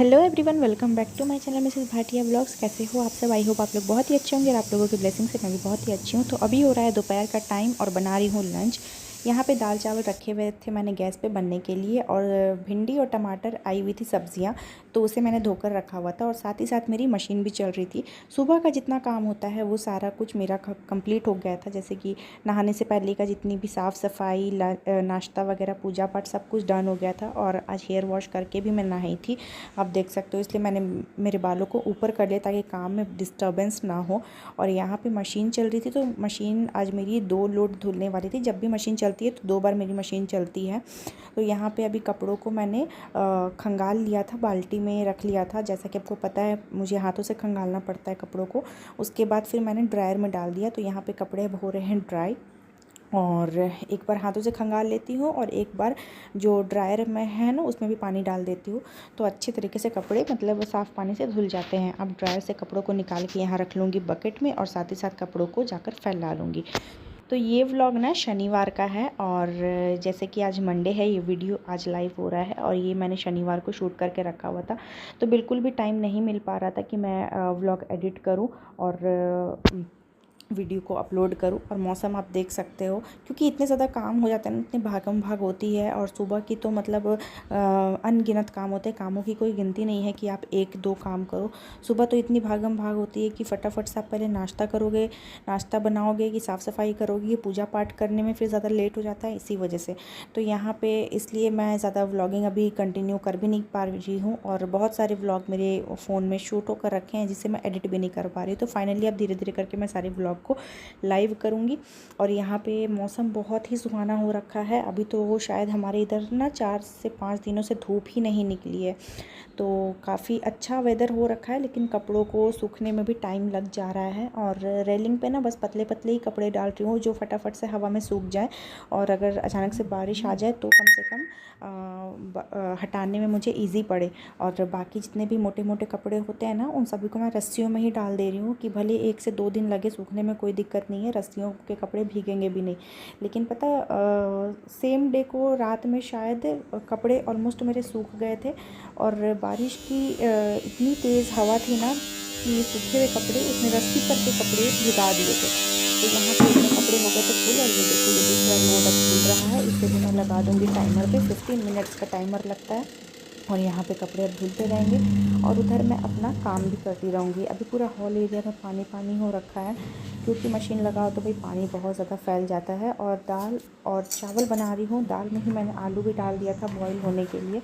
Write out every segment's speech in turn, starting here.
Hello everyone, welcome back to my channel Mrs Bhatia blogs. कैसे हो आप सब? आई होप आप लोग बहुत ही अच्छे होंगे और आप लोगों की ब्लेसिंग से मैं भी बहुत ही अच्छी हूँ। तो अभी हो रहा है दोपहर का टाइम और बना रही हूँ लंच। यहाँ पे दाल चावल रखे हुए थे मैंने गैस पे बनने के लिए, और भिंडी और टमाटर आई हुई थी सब्जियाँ, तो उसे मैंने धोकर रखा हुआ था। और साथ ही साथ मेरी मशीन भी चल रही थी। सुबह का जितना काम होता है वो सारा कुछ मेरा कंप्लीट हो गया था। जैसे कि नहाने से पहले का जितनी भी साफ़ सफाई, नाश्ता वगैरह, पूजा पाठ सब कुछ डन हो गया था। और आज हेयर वॉश करके भी मैं नहाई थी, आप देख सकते हो। इसलिए मैंने मेरे बालों को ऊपर कर लिया ताकि काम में डिस्टर्बेंस ना हो। और यहाँ पे मशीन चल रही थी, तो मशीन आज मेरी 2 लोड धुलने वाली थी। जब भी मशीन चलती है तो 2 बार मेरी मशीन चलती है। तो यहाँ पे अभी कपड़ों को मैंने खंगाल लिया था, बाल्टी में रख लिया था। जैसा कि आपको पता है मुझे हाथों से खंगालना पड़ता है कपड़ों को। उसके बाद फिर मैंने ड्रायर में डाल दिया। तो यहाँ पे कपड़े अब हो रहे हैं ड्राई, और एक बार हाथों से खंगाल लेती हूँ और एक बार जो ड्रायर में है ना उसमें भी पानी डाल देती हूँ, तो अच्छे तरीके से कपड़े मतलब साफ़ पानी से धुल जाते हैं। अब ड्रायर से कपड़ों को निकाल के यहाँ रख लूँगी बकेट में, और साथ ही साथ कपड़ों को जाकर फैला लूँगी। तो ये व्लॉग ना शनिवार का है, और जैसे कि आज मंडे है, ये वीडियो आज लाइव हो रहा है और ये मैंने शनिवार को शूट करके रखा हुआ था। तो बिल्कुल भी टाइम नहीं मिल पा रहा था कि मैं व्लॉग एडिट करूँ और वीडियो को अपलोड करूँ। और मौसम आप देख सकते हो, क्योंकि इतने ज़्यादा काम हो जाते हैं ना, इतनी भागम भाग होती है। और सुबह की तो मतलब अनगिनत काम होते हैं, कामों की कोई गिनती नहीं है कि आप 1-2 काम करो। सुबह तो इतनी भागम भाग होती है कि फटाफट से आप पहले नाश्ता करोगे, नाश्ता बनाओगे, कि साफ़ सफाई करोगे, पूजा पाठ करने में फिर ज़्यादा लेट हो जाता है इसी वजह से। तो यहाँ पे इसलिए मैं ज़्यादा व्लॉगिंग अभी कंटिन्यू कर भी नहीं पा रही हूँ, और बहुत सारे व्लॉग मेरे फ़ोन में शूट होकर रखे हैं जिसे मैं एडिट भी नहीं कर पा रही हूँ। तो फाइनली अब धीरे धीरे करके मैं सारे व्लॉग को लाइव करूँगी। और यहाँ पे मौसम बहुत ही सुहाना हो रखा है। अभी तो शायद हमारे इधर ना 4 से 5 दिनों से धूप ही नहीं निकली है, तो काफ़ी अच्छा वेदर हो रखा है। लेकिन कपड़ों को सूखने में भी टाइम लग जा रहा है, और रेलिंग पे ना बस पतले पतले ही कपड़े डाल रही हूँ जो फटाफट से हवा में सूख जाए। और अगर अचानक से बारिश आ जाए तो कम से कम हटाने में मुझे इजी पड़े। और बाकी जितने भी मोटे मोटे कपड़े होते हैं ना, उन सभी को मैं रस्सियों में ही डाल दे रही हूँ, कि भले 1 से 2 दिन लगे सूखने में, कोई दिक्कत नहीं है, रस्सियों के कपड़े भीगेंगे भी नहीं। लेकिन पता सेम डे को रात में शायद कपड़े ऑलमोस्ट मेरे सूख गए थे, और बारिश की इतनी तेज़ हवा थी ना कि सूखे हुए कपड़े उसने रस्सी करके कपड़े भिगा दिए थे। तो यहाँ पे इतने कपड़े हो गए थे फुल। और ये देखो, ये दूसरा लोड अब खुल रहा है, इसे भी मैं लगा दूँगी टाइमर पे। 15 मिनट्स का टाइमर लगता है, और यहाँ पे कपड़े अब धुलते रहेंगे और उधर मैं अपना काम भी करती रहूँगी। अभी पूरा हॉल एरिया में पानी पानी हो रखा है, क्योंकि मशीन लगाओ तो भाई पानी बहुत ज़्यादा फैल जाता है। और दाल और चावल बना रही हूँ। दाल में ही मैंने आलू भी डाल दिया था बॉईल होने के लिए।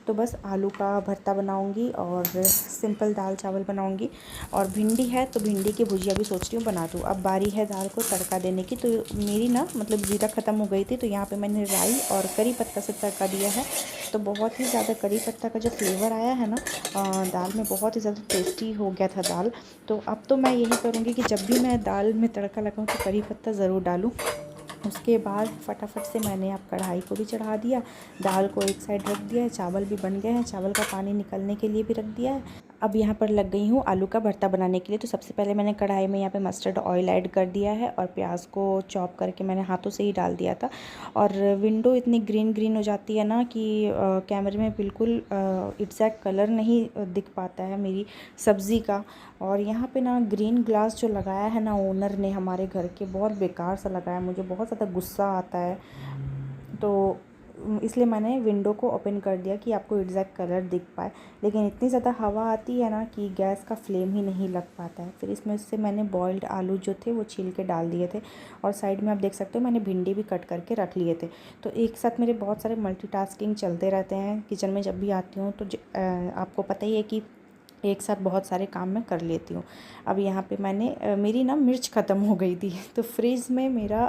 तो बस आलू का भरता बनाऊंगी और सिंपल दाल चावल बनाऊंगी। और भिंडी है तो भिंडी की भुजिया भी सोच रही हूँ बना दूँ। अब बारी है दाल को तड़का देने की। तो मेरी ना मतलब ज़ीरा ख़त्म हो गई थी, तो यहाँ पे मैंने राई और करी पत्ता से तड़का दिया है। तो बहुत ही ज़्यादा करी पत्ता का जो फ्लेवर आया है ना दाल में, बहुत ही ज़्यादा टेस्टी हो गया था दाल। तो अब तो मैं यही करूँगी कि जब भी मैं दाल में तड़का लगाऊँ तो करी पत्ता ज़रूर डालूँ। उसके बाद फटाफट से मैंने अब कढ़ाई को भी चढ़ा दिया, दाल को एक साइड रख दिया है, चावल भी बन गए हैं, चावल का पानी निकलने के लिए भी रख दिया है। अब यहाँ पर लग गई हूँ आलू का भरता बनाने के लिए। तो सबसे पहले मैंने कढ़ाई में यहाँ पे मस्टर्ड ऑयल ऐड कर दिया है, और प्याज को चॉप करके मैंने हाथों से ही डाल दिया था। और विंडो इतनी ग्रीन ग्रीन हो जाती है ना कि कैमरे में बिल्कुल एग्जैक्ट कलर नहीं दिख पाता है मेरी सब्ज़ी का। और यहाँ पे ना ग्रीन ग्लास जो लगाया है ना ओनर ने हमारे घर के, बहुत बेकार सा लगाया, मुझे बहुत ज़्यादा गुस्सा आता है। तो इसलिए मैंने विंडो को ओपन कर दिया कि आपको एग्जैक्ट कलर दिख पाए। लेकिन इतनी ज़्यादा हवा आती है ना कि गैस का फ्लेम ही नहीं लग पाता है। फिर इसमें से मैंने बॉइल्ड आलू जो थे वो छील के डाल दिए थे, और साइड में आप देख सकते हो मैंने भिंडी भी कट करके रख लिए थे। तो एक साथ मेरे बहुत सारे मल्टीटास्किंग चलते रहते हैं किचन में जब भी आती हूँ। तो आपको पता ही है कि एक साथ बहुत सारे काम मैं कर लेती हूँ। अब यहाँ पे मैंने मेरी ना मिर्च ख़त्म हो गई थी, तो फ्रिज में मेरा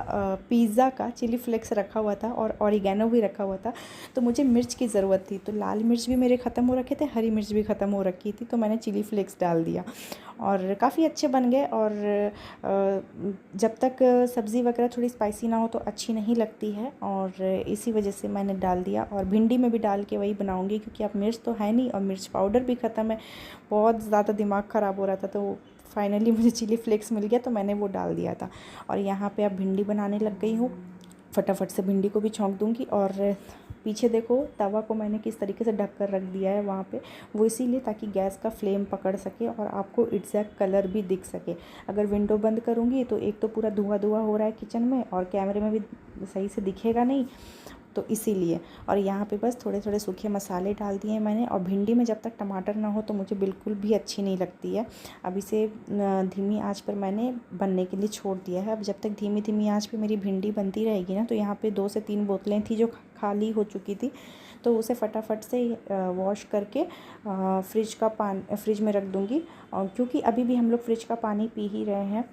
पिज़्ज़ा का चिली फ्लेक्स रखा हुआ था और ऑरिगेनो भी रखा हुआ था। तो मुझे मिर्च की ज़रूरत थी, तो लाल मिर्च भी मेरे ख़त्म हो रखे थे, हरी मिर्च भी ख़त्म हो रखी थी, तो मैंने चिली फ्लेक्स डाल दिया और काफ़ी अच्छे बन गए। और जब तक सब्ज़ी वगैरह थोड़ी स्पाइसी ना हो तो अच्छी नहीं लगती है, और इसी वजह से मैंने डाल दिया। और भिंडी में भी डाल के वही बनाऊँगी, क्योंकि अब मिर्च तो है नहीं और मिर्च पाउडर भी ख़त्म है। बहुत ज़्यादा दिमाग ख़राब हो रहा था, तो फाइनली मुझे चिली फ्लेक्स मिल गया तो मैंने वो डाल दिया था। और यहाँ पे अब भिंडी बनाने लग गई हूँ। फटाफट से भिंडी को भी छौंक दूंगी। और पीछे देखो तवा को मैंने किस तरीके से ढक कर रख दिया है वहाँ पे, वो इसीलिए ताकि गैस का फ्लेम पकड़ सके और आपको एग्जैक्ट कलर भी दिख सके। अगर विंडो बंद करूँगी तो एक तो पूरा धुआं धुआं हो रहा है किचन में और कैमरे में भी सही से दिखेगा नहीं, तो इसीलिए। और यहाँ पे बस थोड़े थोड़े सूखे मसाले डाल दिए मैंने। और भिंडी में जब तक टमाटर ना हो तो मुझे बिल्कुल भी अच्छी नहीं लगती है। अब इसे धीमी आंच पर मैंने बनने के लिए छोड़ दिया है। अब जब तक धीमी धीमी आंच पे मेरी भिंडी बनती रहेगी ना, तो यहाँ पे 2 से 3 बोतलें थी जो खाली हो चुकी थी, तो उसे फटाफट से वॉश करके फ्रिज में रख दूँगी। क्योंकि अभी भी हम लोग फ्रिज का पानी पी ही रहे हैं,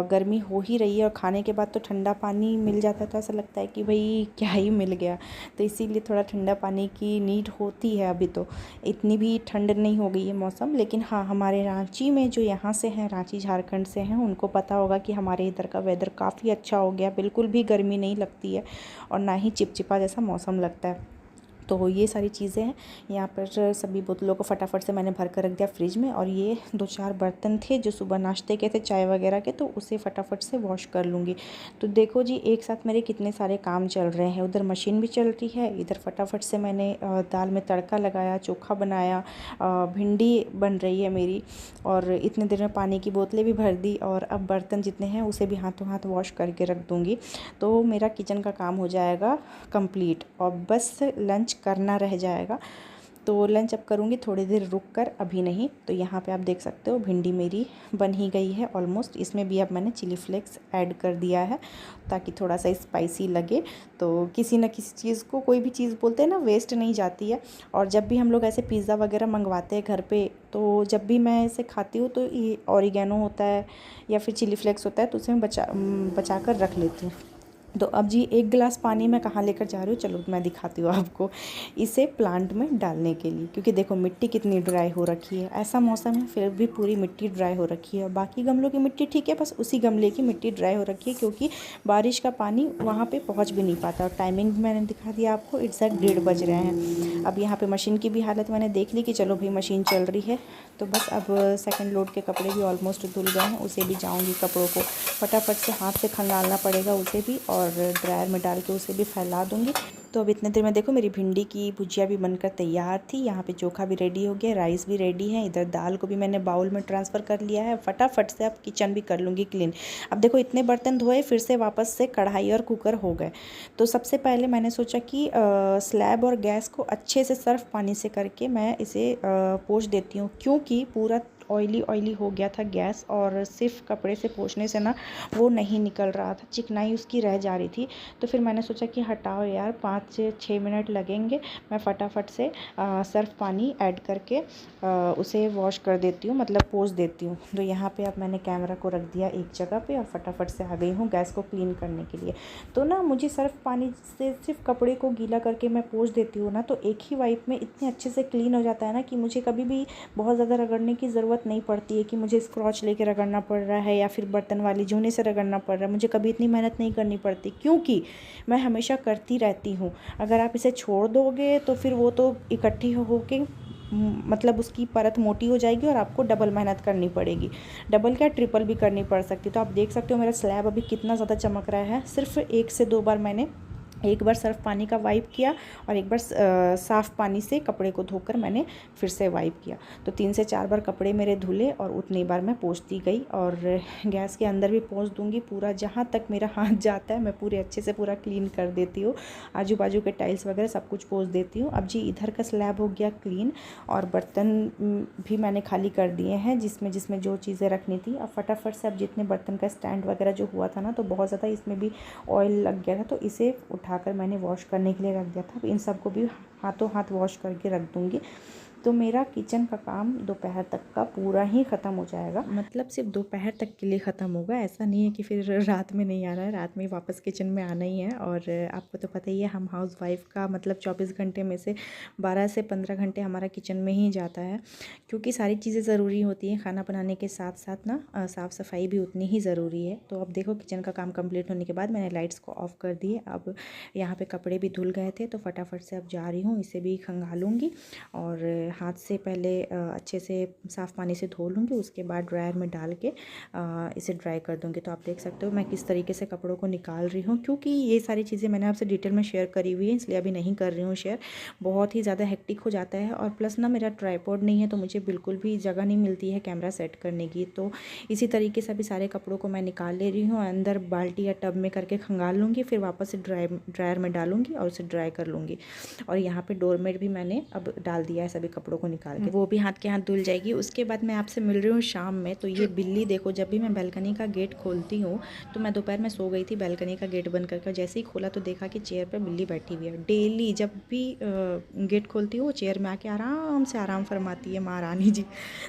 गर्मी हो ही रही है और खाने के बाद तो ठंडा पानी मिल जाता है तो ऐसा लगता है कि भाई क्या ही मिल गया। तो इसीलिए थोड़ा ठंडा पानी की नीड होती है। अभी तो इतनी भी ठंड नहीं हो गई है मौसम, लेकिन हाँ हमारे रांची में जो यहाँ से हैं, रांची झारखंड से हैं, उनको पता होगा कि हमारे इधर का वेदर काफ़ी अच्छा हो गया। बिल्कुल भी गर्मी नहीं लगती है और ना ही चिपचिपा जैसा मौसम लगता है। तो ये सारी चीज़ें हैं। यहाँ पर सभी बोतलों को फटाफट से मैंने भर कर रख दिया फ्रिज में। और ये 2-4 बर्तन थे जो सुबह नाश्ते के थे, चाय वगैरह के, तो उसे फटाफट से वॉश कर लूँगी। तो देखो जी एक साथ मेरे कितने सारे काम चल रहे हैं। उधर मशीन भी चल रही है, इधर फटाफट से मैंने दाल में तड़का लगाया, चोखा बनाया, भिंडी बन रही है मेरी, और इतने देर में पानी की बोतलें भी भर दी। और अब बर्तन जितने हैं उसे भी हाथों हाथ वॉश करके रख दूँगी। तो मेरा किचन का काम हो जाएगा कंप्लीट और बस लंच करना रह जाएगा। तो लंच अब करूँगी थोड़ी देर रुक कर, अभी नहीं। तो यहाँ पे आप देख सकते हो भिंडी मेरी बन ही गई है ऑलमोस्ट। इसमें भी अब मैंने चिली फ्लेक्स ऐड कर दिया है ताकि थोड़ा सा स्पाइसी लगे। तो किसी न किसी चीज़ को, कोई भी चीज़ बोलते हैं ना, वेस्ट नहीं जाती है। और जब भी हम लोग ऐसे पिज़्ज़ा वगैरह मंगवाते हैं घर पे, तो जब भी मैं इसे खाती हूँ तो ये ऑरिगेनो होता है या फिर चिली फ्लेक्स होता है, तो उसे मैं बचा कर रख लेती हूँ। तो अब जी 1 गिलास पानी मैं कहाँ लेकर जा रही हूँ, चलो मैं दिखाती हूँ आपको। इसे प्लांट में डालने के लिए, क्योंकि देखो मिट्टी कितनी ड्राई हो रखी है। ऐसा मौसम है फिर भी पूरी मिट्टी ड्राई हो रखी है। बाकी गमलों की मिट्टी ठीक है, बस उसी गमले की मिट्टी ड्राई हो रखी है क्योंकि बारिश का पानी वहाँ पर पहुँच भी नहीं पाता। और टाइमिंग मैंने दिखा दिया आपको, एग्जैक्ट 1:30 बज रहे हैं। अब यहाँ पर मशीन की भी हालत मैंने देख ली कि चलो भाई मशीन चल रही है। तो बस अब सेकेंड लोड के कपड़े भी ऑलमोस्ट धुल गए हैं, उसे भी जाऊँगी कपड़ों को फटाफट से हाथ से खंगालना पड़ेगा उसे भी, और ड्रायर में डाल के उसे भी फैला दूँगी। तो अब इतने देर में देखो मेरी भिंडी की भुजिया भी बनकर तैयार थी। यहाँ पे चोखा भी रेडी हो गया, राइस भी रेडी है, इधर दाल को भी मैंने बाउल में ट्रांसफ़र कर लिया है। फटाफट से अब किचन भी कर लूँगी क्लीन। अब देखो इतने बर्तन धोए, फिर से वापस से कढ़ाई और कुकर हो गए। तो सबसे पहले मैंने सोचा कि स्लैब और गैस को अच्छे से सर्फ पानी से करके मैं इसे पोंछ देती हूँ, क्योंकि पूरा ऑयली ऑयली हो गया था गैस, और सिर्फ कपड़े से पोंछने से ना वो नहीं निकल रहा था, चिकनाई उसकी रह जा रही थी। तो फिर मैंने सोचा कि हटाओ यार, 5 से 6 मिनट लगेंगे, मैं फटाफट से सर्फ पानी ऐड करके उसे वॉश कर देती हूँ, मतलब पोंछ देती हूँ। तो यहाँ पे अब मैंने कैमरा को रख दिया एक जगह पे और फटाफट से आ गई हूँ गैस को क्लीन करने के लिए। तो ना मुझे सर्फ पानी से सिर्फ कपड़े को गीला करके मैं पोंछ देती हूँ ना, तो एक ही वाइप में इतने अच्छे से क्लीन हो जाता है ना कि मुझे कभी भी बहुत ज़्यादा रगड़ने की ज़रूरत नहीं पड़ती है कि मुझे स्क्रॉच लेके रगड़ना पड़ रहा है या फिर बर्तन वाली जूने से रगड़ना पड़ रहा है। मुझे कभी इतनी मेहनत नहीं करनी पड़ती, क्योंकि मैं हमेशा करती रहती हूँ। अगर आप इसे छोड़ दोगे तो फिर वो तो इकट्ठी हो के मतलब उसकी परत मोटी हो जाएगी और आपको डबल मेहनत करनी पड़ेगी, डबल क्या ट्रिपल भी करनी पड़ सकती है। तो आप देख सकते हो मेरा स्लैब अभी कितना ज़्यादा चमक रहा है। सिर्फ 1 से 2 बार मैंने, एक बार सर्फ पानी का वाइप किया और एक बार साफ़ पानी से कपड़े को धोकर मैंने फिर से वाइप किया। तो 3 से 4 बार कपड़े मेरे धुले और उतनी बार मैं पोंछती गई। और गैस के अंदर भी पोंछ दूंगी, पूरा जहाँ तक मेरा हाथ जाता है मैं पूरे अच्छे से पूरा क्लीन कर देती हूँ। आजू बाजू के टाइल्स वगैरह सब कुछ पोंछ देती हूँ। अब जी इधर का स्लैब हो गया क्लीन, और बर्तन भी मैंने खाली कर दिए हैं जिसमें जिसमें जो चीज़ें रखनी थी। अब फटाफट से अब जितने बर्तन का स्टैंड वगैरह जो हुआ था ना, तो बहुत ज़्यादा इसमें भी ऑयल लग गया था, तो इसे उठाकर मैंने वॉश करने के लिए रख दिया था। अब इन सबको भी हाथों हाथ वॉश करके रख दूँगी। तो मेरा किचन का काम दोपहर तक का पूरा ही ख़त्म हो जाएगा, मतलब सिर्फ दोपहर तक के लिए ख़त्म होगा। ऐसा नहीं है कि फिर रात में नहीं आ रहा है, रात में वापस किचन में आना ही है। और आपको तो पता ही है हम हाउस वाइफ का मतलब 24 घंटे में से 12 से 15 घंटे हमारा किचन में ही जाता है, क्योंकि सारी चीज़ें ज़रूरी होती हैं। खाना बनाने के साथ साथ ना साफ़ सफाई भी उतनी ही ज़रूरी है। तो अब देखो किचन का काम कंप्लीट होने के बाद मैंने लाइट्स को ऑफ़ कर दिए। अब यहाँ पे कपड़े भी धुल गए थे, तो फटाफट से अब जा रही हूँ, इसे भी खंगालूँगी और हाथ से पहले अच्छे से साफ़ पानी से धो लूँगी, उसके बाद ड्रायर में डाल के इसे ड्राई कर दूँगी। तो आप देख सकते हो मैं किस तरीके से कपड़ों को निकाल रही हूँ, क्योंकि ये सारी चीज़ें मैंने आपसे डिटेल में शेयर करी हुई है, इसलिए अभी नहीं कर रही हूँ शेयर। बहुत ही ज़्यादा हेक्टिक हो जाता है, और प्लस ना मेरा ट्राइपॉड नहीं है, तो मुझे बिल्कुल भी जगह नहीं मिलती है कैमरा सेट करने की। तो इसी तरीके से अभी सारे कपड़ों को मैं निकाल ले रही हूँ, अंदर बाल्टी या टब में करके खंगाल लूँगी, फिर वापस से ड्रायर में डालूँगी और उसे ड्राई कर लूँगी। और यहाँ पे डोरमेट भी मैंने अब डाल दिया है सभी कपड़ों को निकाल के, वो भी हाथ के हाथ धुल जाएगी। उसके बाद मैं आपसे मिल रही हूँ शाम में। तो ये बिल्ली देखो, जब भी मैं बालकनी का गेट खोलती हूँ, तो मैं दोपहर में सो गई थी बालकनी का गेट बंद करके, जैसे ही खोला तो देखा कि चेयर पर बिल्ली बैठी हुई है। डेली जब भी गेट खोलती हूँ, चेयर में आके आराम से आराम फरमाती है महारानी जी।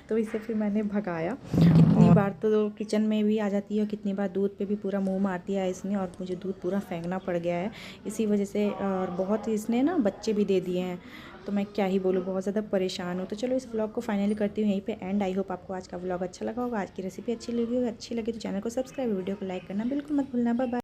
तो इसे फिर मैंने भगाया। कितनी बार तो किचन में भी आ जाती है, और कितनी बार दूध पे भी पूरा मुंह मार दिया है इसने, और मुझे दूध पूरा फेंकना पड़ गया है इसी वजह से। और बहुत इसने ना बच्चे भी दे दिए हैं, तो मैं क्या ही बोलूँ, बहुत ज़्यादा परेशान हूँ। तो चलो इस व्लॉग को फाइनली करती हूँ यहीं पे एंड। आई होप आपको आज का व्लॉग अच्छा लगा होगा, आज की रेसिपी अच्छी लगी होगी। अच्छी लगी तो चैनल को सब्सक्राइब, वीडियो को लाइक करना बिल्कुल मत भूलना। Bye bye.